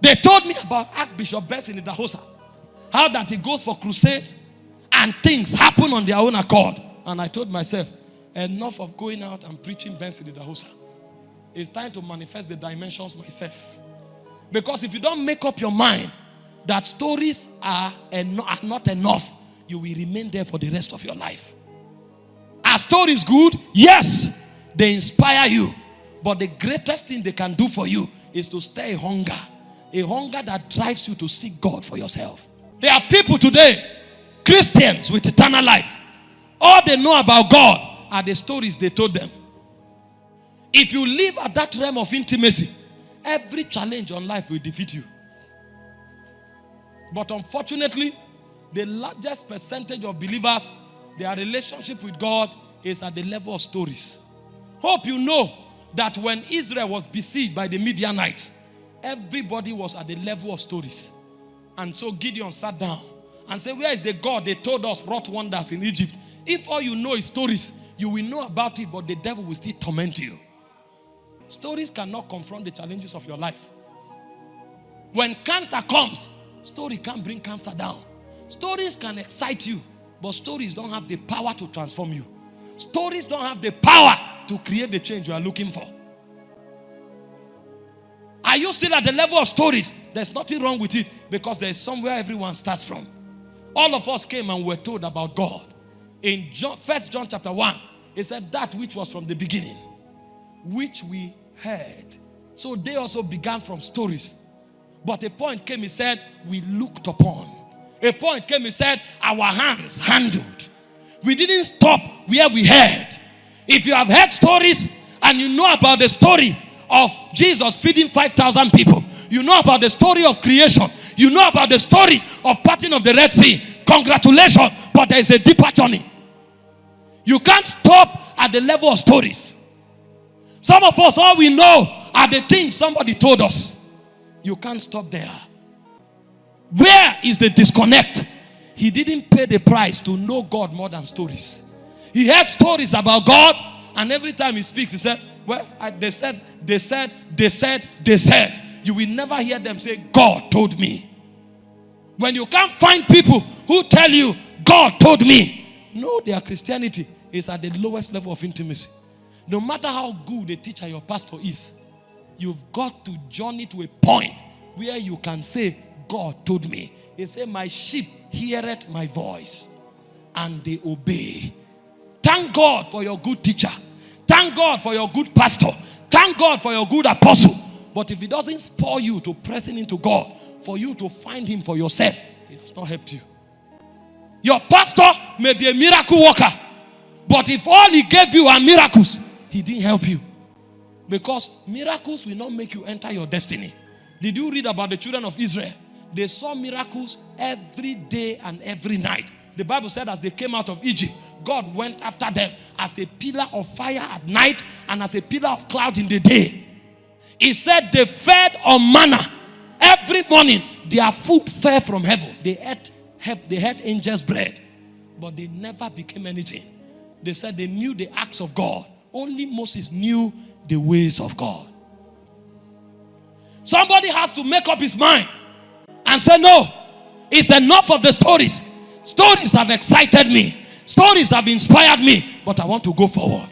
They told me about Archbishop Benson in Idahosa. How that he goes for crusades and things happen on their own accord. And I told myself, enough of going out and preaching Benson in Idahosa. It's time to manifest the dimensions myself. Because if you don't make up your mind that stories are not enough, you will remain there for the rest of your life. Are stories good? Yes, they inspire you. But the greatest thing they can do for you is to stir a hunger that drives you to seek God for yourself. There are people today, Christians with eternal life. All they know about God are the stories they told them. If you live at that realm of intimacy, every challenge on life will defeat you. But unfortunately, the largest percentage of believers, their relationship with God is at the level of stories. Hope you know that when Israel was besieged by the Midianites, everybody was at the level of stories. And so Gideon sat down and said, where is the God they told us wrought wonders in Egypt? If all you know is stories, you will know about it, but the devil will still torment you. Stories cannot confront the challenges of your life. When cancer comes, story can't bring cancer down. Stories can excite you, but stories don't have the power to transform you. Stories don't have the power to create the change you are looking for. Are you still at the level of stories? There's nothing wrong with it, because there's somewhere everyone starts from. All of us came and were told about God. In 1 John chapter 1, it said that which was from the beginning, which we heard. So they also began from stories. But a point came, he said, we looked upon. A point came, he said, our hands handled. We didn't stop where we heard. If you have heard stories and you know about the story of Jesus feeding 5,000 people, you know about the story of creation, you know about the story of parting of the Red Sea, congratulations, but there is a deeper journey. You can't stop at the level of stories. Some of us, all we know are the things somebody told us. You can't stop there. Where is the disconnect? He didn't pay the price to know God more than stories. He heard stories about God, and every time he speaks, he said, well, they said. You will never hear them say, God told me. When you can't find people who tell you, God told me, no, their Christianity is at the lowest level of intimacy. No matter how good a teacher your pastor is, you've got to journey to a point where you can say, God told me. He said, my sheep heareth my voice, and they obey. Thank God for your good teacher. Thank God for your good pastor. Thank God for your good apostle. But if it doesn't spur you to pressing into God, for you to find him for yourself, it has not helped you. Your pastor may be a miracle worker, but if all he gave you are miracles, he didn't help you. Because miracles will not make you enter your destiny. Did you read about the children of Israel? They saw miracles every day and every night. The Bible said as they came out of Egypt, God went after them as a pillar of fire at night and as a pillar of cloud in the day. He said they fed on manna. Every morning, their food fell from heaven. They ate angels' bread, but they never became anything. They said they knew the acts of God. Only Moses knew the ways of God. Somebody has to make up his mind and say, no, it's enough of the stories. Stories have excited me. Stories have inspired me, but I want to go forward.